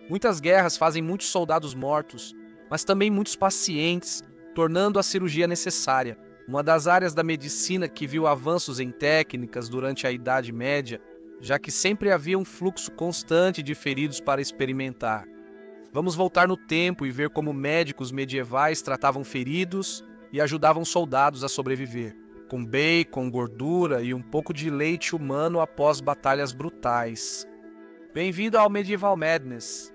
Muitas guerras fazem muitos soldados mortos, mas também muitos pacientes, tornando a cirurgia necessária. Uma das áreas da medicina que viu avanços em técnicas durante a Idade Média, já que sempre havia um fluxo constante de feridos para experimentar. Vamos voltar no tempo e ver como médicos medievais tratavam feridos e ajudavam soldados a sobreviver, com bacon, gordura e um pouco de leite humano após batalhas brutais. Bem-vindo ao Medieval Madness!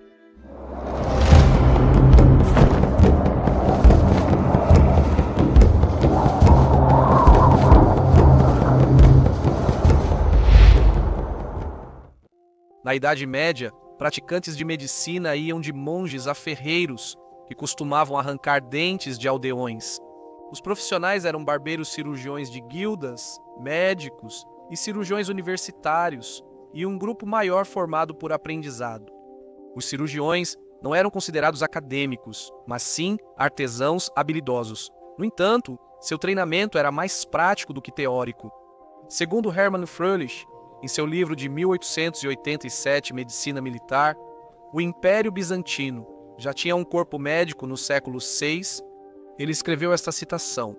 Na Idade Média, praticantes de medicina iam de monges a ferreiros, que costumavam arrancar dentes de aldeões. Os profissionais eram barbeiros cirurgiões de guildas, médicos e cirurgiões universitários, e um grupo maior formado por aprendizado. Os cirurgiões não eram considerados acadêmicos, mas sim artesãos habilidosos. No entanto, seu treinamento era mais prático do que teórico. Segundo Hermann Fröhlich, em seu livro de 1887, Medicina Militar, o Império Bizantino já tinha um corpo médico no século VI. Ele escreveu esta citação: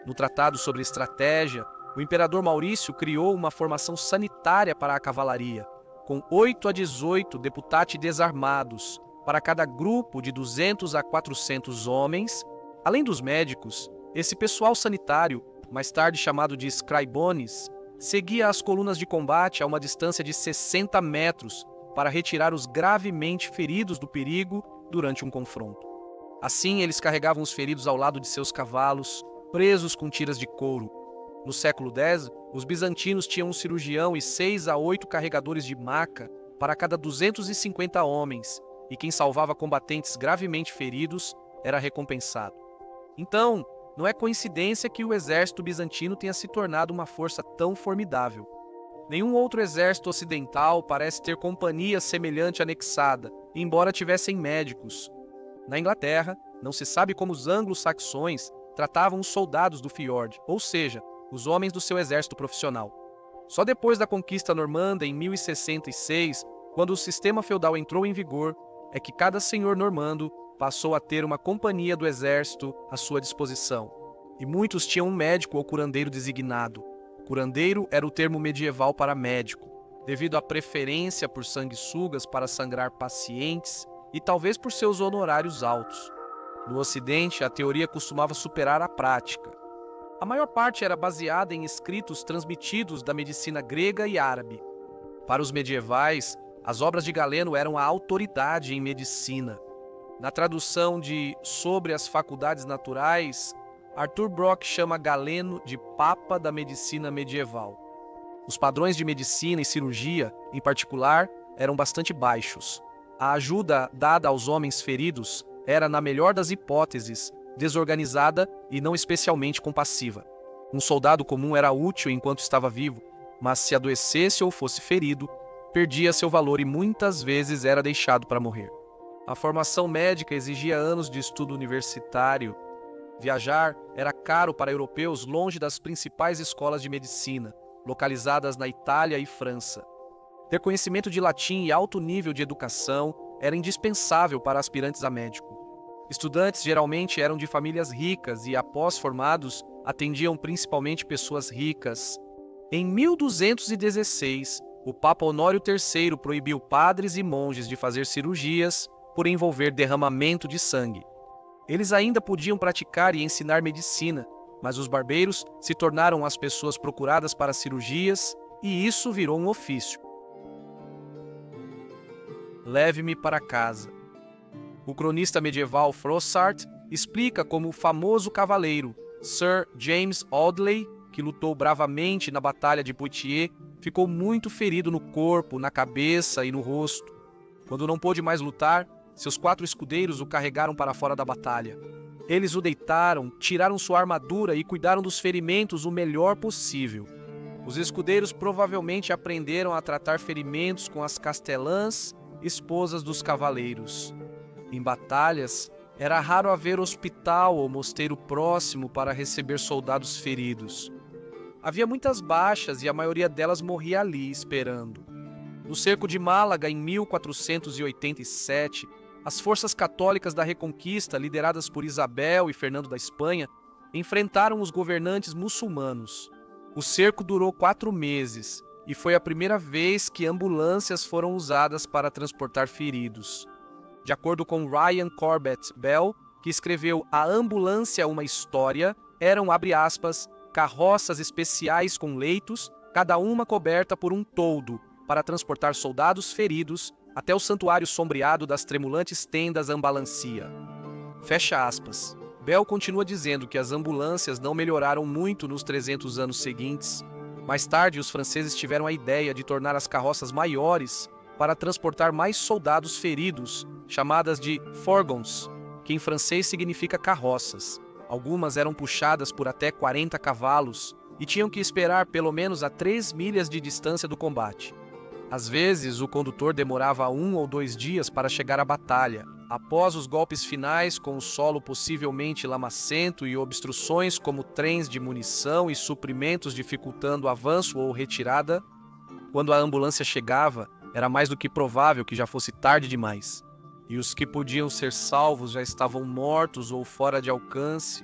no Tratado sobre Estratégia, o imperador Maurício criou uma formação sanitária para a cavalaria, com 8 a 18 deputati desarmados, para cada grupo de 200 a 400 homens. Além dos médicos, esse pessoal sanitário, mais tarde chamado de scribones, seguia as colunas de combate a uma distância de 60 metros para retirar os gravemente feridos do perigo durante um confronto. Assim, eles carregavam os feridos ao lado de seus cavalos, presos com tiras de couro. No século X, os bizantinos tinham um cirurgião e 6 a 8 carregadores de maca para cada 250 homens, e quem salvava combatentes gravemente feridos era recompensado. Então, não é coincidência que o exército bizantino tenha se tornado uma força tão formidável. Nenhum outro exército ocidental parece ter companhia semelhante anexada, embora tivessem médicos. Na Inglaterra, não se sabe como os anglo-saxões tratavam os soldados do fiord, ou seja, os homens do seu exército profissional. Só depois da conquista normanda em 1066, quando o sistema feudal entrou em vigor, é que cada senhor normando passou a ter uma companhia do exército à sua disposição. E muitos tinham um médico ou curandeiro designado. Curandeiro era o termo medieval para médico, devido à preferência por sanguessugas para sangrar pacientes e talvez por seus honorários altos. No Ocidente, a teoria costumava superar a prática. A maior parte era baseada em escritos transmitidos da medicina grega e árabe. Para os medievais, as obras de Galeno eram a autoridade em medicina. Na tradução de Sobre as Faculdades Naturais, Arthur Brock chama Galeno de Papa da Medicina Medieval. Os padrões de medicina e cirurgia, em particular, eram bastante baixos. A ajuda dada aos homens feridos era, na melhor das hipóteses, desorganizada e não especialmente compassiva. Um soldado comum era útil enquanto estava vivo, mas se adoecesse ou fosse ferido, perdia seu valor e muitas vezes era deixado para morrer. A formação médica exigia anos de estudo universitário. Viajar era caro para europeus longe das principais escolas de medicina, localizadas na Itália e França. Ter conhecimento de latim e alto nível de educação era indispensável para aspirantes a médico. Estudantes geralmente eram de famílias ricas e, após formados, atendiam principalmente pessoas ricas. Em 1216, o Papa Honório III proibiu padres e monges de fazer cirurgias por envolver derramamento de sangue. Eles ainda podiam praticar e ensinar medicina, mas os barbeiros se tornaram as pessoas procuradas para cirurgias e isso virou um ofício. Leve-me para casa. O cronista medieval Froissart explica como o famoso cavaleiro Sir James Audley, que lutou bravamente na Batalha de Poitiers, ficou muito ferido no corpo, na cabeça e no rosto. Quando não pôde mais lutar, seus 4 escudeiros o carregaram para fora da batalha. Eles o deitaram, tiraram sua armadura e cuidaram dos ferimentos o melhor possível. Os escudeiros provavelmente aprenderam a tratar ferimentos com as castelãs, esposas dos cavaleiros. Em batalhas, era raro haver hospital ou mosteiro próximo para receber soldados feridos. Havia muitas baixas e a maioria delas morria ali esperando. No cerco de Málaga, em 1487, as forças católicas da Reconquista, lideradas por Isabel e Fernando da Espanha, enfrentaram os governantes muçulmanos. O cerco durou 4 meses e foi a primeira vez que ambulâncias foram usadas para transportar feridos. De acordo com Ryan Corbett Bell, que escreveu A Ambulância, uma História, eram, abre aspas, carroças especiais com leitos, cada uma coberta por um toldo, para transportar soldados feridos até o santuário sombreado das tremulantes tendas ambulancia. Fecha aspas. Bell continua dizendo que as ambulâncias não melhoraram muito nos 300 anos seguintes. Mais tarde, os franceses tiveram a ideia de tornar as carroças maiores para transportar mais soldados feridos, chamadas de fourgons, que em francês significa carroças. Algumas eram puxadas por até 40 cavalos e tinham que esperar pelo menos a 3 milhas de distância do combate. Às vezes, o condutor demorava 1 ou 2 dias para chegar à batalha. Após os golpes finais, com o solo possivelmente lamacento e obstruções como trens de munição e suprimentos dificultando o avanço ou retirada, quando a ambulância chegava, era mais do que provável que já fosse tarde demais. E os que podiam ser salvos já estavam mortos ou fora de alcance.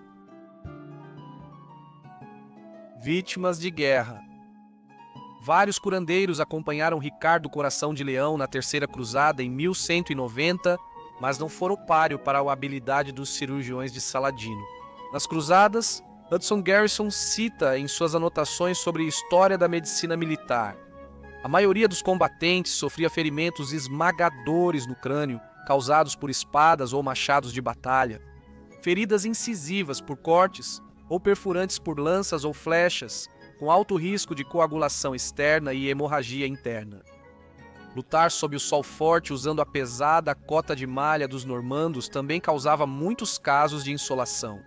Vítimas de guerra. Vários curandeiros acompanharam Ricardo Coração de Leão na Terceira Cruzada em 1190, mas não foram páreo para a habilidade dos cirurgiões de Saladino. Nas cruzadas, Hudson Garrison cita em suas anotações sobre a história da medicina militar. A maioria dos combatentes sofria ferimentos esmagadores no crânio, causados por espadas ou machados de batalha, feridas incisivas por cortes ou perfurantes por lanças ou flechas, com alto risco de coagulação externa e hemorragia interna. Lutar sob o sol forte usando a pesada cota de malha dos normandos também causava muitos casos de insolação.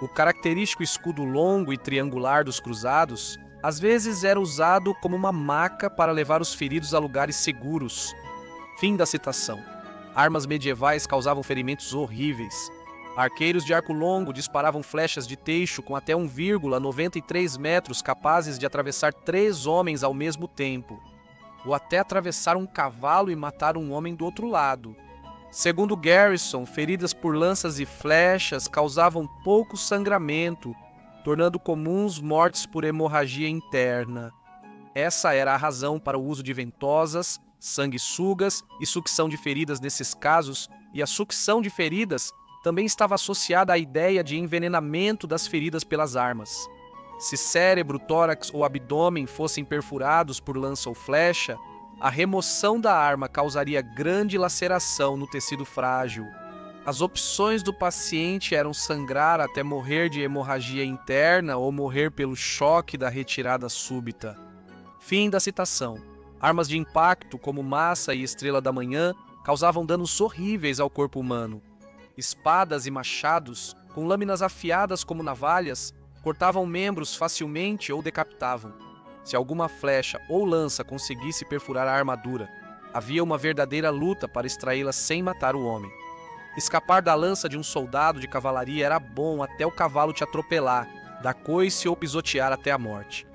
O característico escudo longo e triangular dos cruzados às vezes era usado como uma maca para levar os feridos a lugares seguros. Fim da citação. Armas medievais causavam ferimentos horríveis. Arqueiros de arco longo disparavam flechas de teixo com até 1,93 metros capazes de atravessar 3 homens ao mesmo tempo, ou até atravessar um cavalo e matar um homem do outro lado. Segundo Garrison, feridas por lanças e flechas causavam pouco sangramento, tornando comuns mortes por hemorragia interna. Essa era a razão para o uso de ventosas, sanguessugas e sucção de feridas nesses casos, e a sucção de feridas também estava associada à ideia de envenenamento das feridas pelas armas. Se cérebro, tórax ou abdômen fossem perfurados por lança ou flecha, a remoção da arma causaria grande laceração no tecido frágil. As opções do paciente eram sangrar até morrer de hemorragia interna ou morrer pelo choque da retirada súbita. Fim da citação. Armas de impacto, como massa e estrela da manhã, causavam danos horríveis ao corpo humano. Espadas e machados, com lâminas afiadas como navalhas, cortavam membros facilmente ou decapitavam. Se alguma flecha ou lança conseguisse perfurar a armadura, havia uma verdadeira luta para extraí-la sem matar o homem. Escapar da lança de um soldado de cavalaria era bom até o cavalo te atropelar, dar coice ou pisotear até a morte.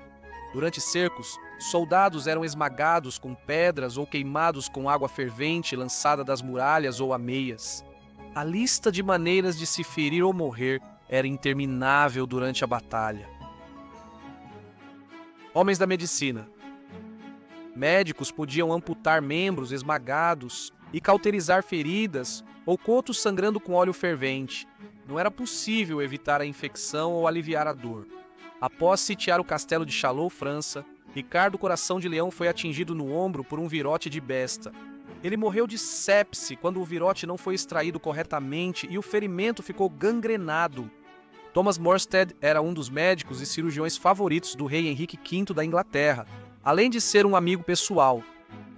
Durante cercos, soldados eram esmagados com pedras ou queimados com água fervente lançada das muralhas ou ameias. A lista de maneiras de se ferir ou morrer era interminável durante a batalha. Homens da medicina. Médicos podiam amputar membros esmagados e cauterizar feridas ou cotos sangrando com óleo fervente. Não era possível evitar a infecção ou aliviar a dor. Após sitiar o castelo de Châlons, França, Ricardo Coração de Leão foi atingido no ombro por um virote de besta. Ele morreu de sepse quando o virote não foi extraído corretamente e o ferimento ficou gangrenado. Thomas Morstead era um dos médicos e cirurgiões favoritos do rei Henrique V da Inglaterra, além de ser um amigo pessoal.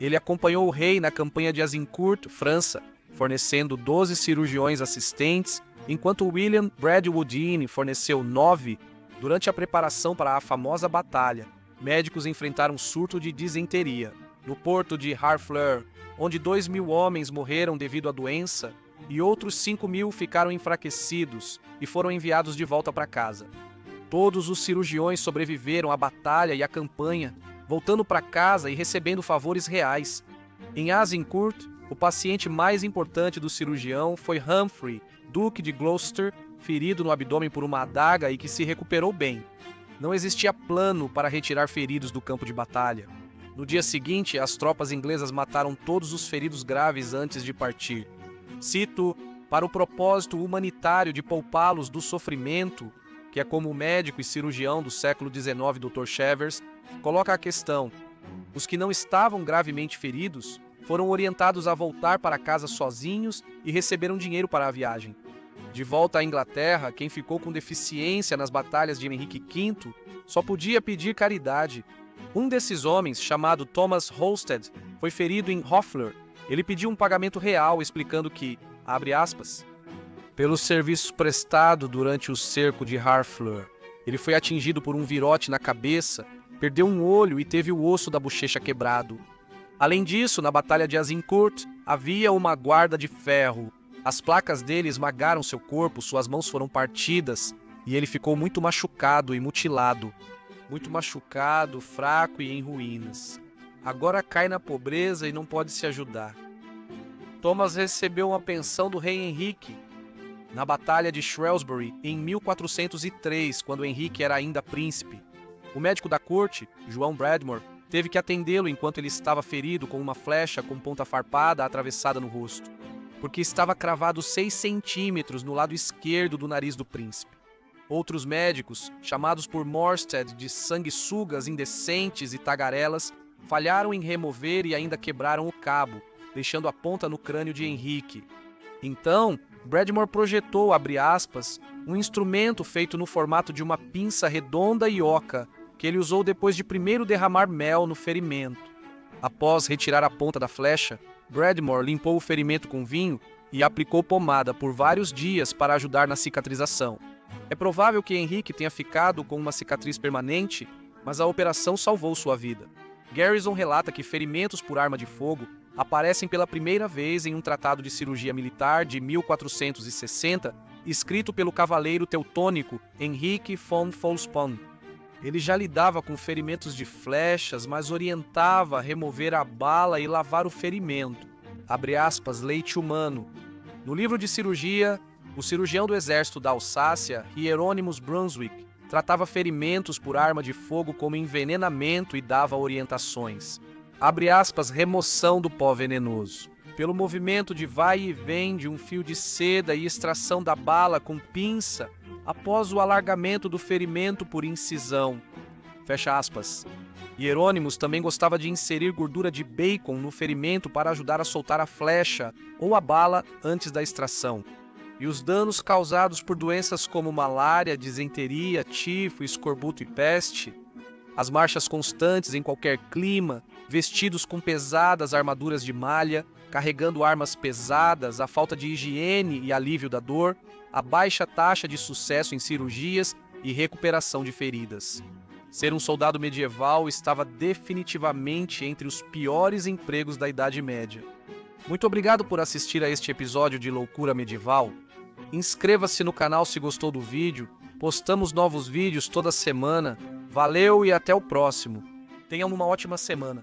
Ele acompanhou o rei na campanha de Azincourt, França, fornecendo 12 cirurgiões assistentes, enquanto William Bradwardine forneceu 9 durante a preparação para a famosa batalha. Médicos enfrentaram um surto de disenteria. No porto de Harfleur, onde 2.000 homens morreram devido à doença, e outros 5.000 ficaram enfraquecidos e foram enviados de volta para casa. Todos os cirurgiões sobreviveram à batalha e à campanha, voltando para casa e recebendo favores reais, Em Azincourt, o paciente mais importante do cirurgião foi Humphrey, duque de Gloucester, ferido no abdômen por uma adaga e que se recuperou bem. Não existia plano para retirar feridos do campo de batalha. No dia seguinte, as tropas inglesas mataram todos os feridos graves antes de partir. Cito, para o propósito humanitário de poupá-los do sofrimento, que é como o médico e cirurgião do século XIX, Dr. Chevers, coloca a questão. Os que não estavam gravemente feridos foram orientados a voltar para casa sozinhos e receberam dinheiro para a viagem. De volta à Inglaterra, quem ficou com deficiência nas batalhas de Henrique V só podia pedir caridade. Um desses homens, chamado Thomas Holsted, foi ferido em Hoffler. Ele pediu um pagamento real, explicando que, abre aspas, pelo serviço prestado durante o cerco de Harfleur, ele foi atingido por um virote na cabeça, perdeu um olho e teve o osso da bochecha quebrado. Além disso, na Batalha de Azincourt, havia uma guarda de ferro. As placas dele esmagaram seu corpo, suas mãos foram partidas e ele ficou muito machucado e mutilado. Muito machucado, fraco e em ruínas. Agora cai na pobreza e não pode se ajudar. Thomas recebeu uma pensão do rei Henrique na Batalha de Shrewsbury em 1403, quando Henrique era ainda príncipe. O médico da corte, João Bradmore, teve que atendê-lo enquanto ele estava ferido com uma flecha com ponta farpada atravessada no rosto, porque estava cravado 6 centímetros no lado esquerdo do nariz do príncipe. Outros médicos, chamados por Morstead de sanguessugas indecentes e tagarelas, falharam em remover e ainda quebraram o cabo, deixando a ponta no crânio de Henrique. Então, Bradmore projetou, abre aspas, um instrumento feito no formato de uma pinça redonda e oca, que ele usou depois de primeiro derramar mel no ferimento. Após retirar a ponta da flecha, Bradmore limpou o ferimento com vinho e aplicou pomada por vários dias para ajudar na cicatrização. É provável que Henrique tenha ficado com uma cicatriz permanente, mas a operação salvou sua vida. Garrison relata que ferimentos por arma de fogo aparecem pela primeira vez em um tratado de cirurgia militar de 1460, escrito pelo cavaleiro teutônico Henrique von Folspon. Ele já lidava com ferimentos de flechas, mas orientava a remover a bala e lavar o ferimento. Abre aspas, leite humano. No livro de cirurgia, o cirurgião do exército da Alsácia, Hieronymus Brunswick, tratava ferimentos por arma de fogo como envenenamento e dava orientações. Abre aspas, remoção do pó venenoso. Pelo movimento de vai e vem de um fio de seda e extração da bala com pinça, após o alargamento do ferimento por incisão. Fecha aspas. Hieronymus também gostava de inserir gordura de bacon no ferimento para ajudar a soltar a flecha ou a bala antes da extração. E os danos causados por doenças como malária, disenteria, tifo, escorbuto e peste, as marchas constantes em qualquer clima, vestidos com pesadas armaduras de malha, carregando armas pesadas, a falta de higiene e alívio da dor, a baixa taxa de sucesso em cirurgias e recuperação de feridas. Ser um soldado medieval estava definitivamente entre os piores empregos da Idade Média. Muito obrigado por assistir a este episódio de Loucura Medieval. Inscreva-se no canal se gostou do vídeo, postamos novos vídeos toda semana. Valeu e até o próximo. Tenham uma ótima semana.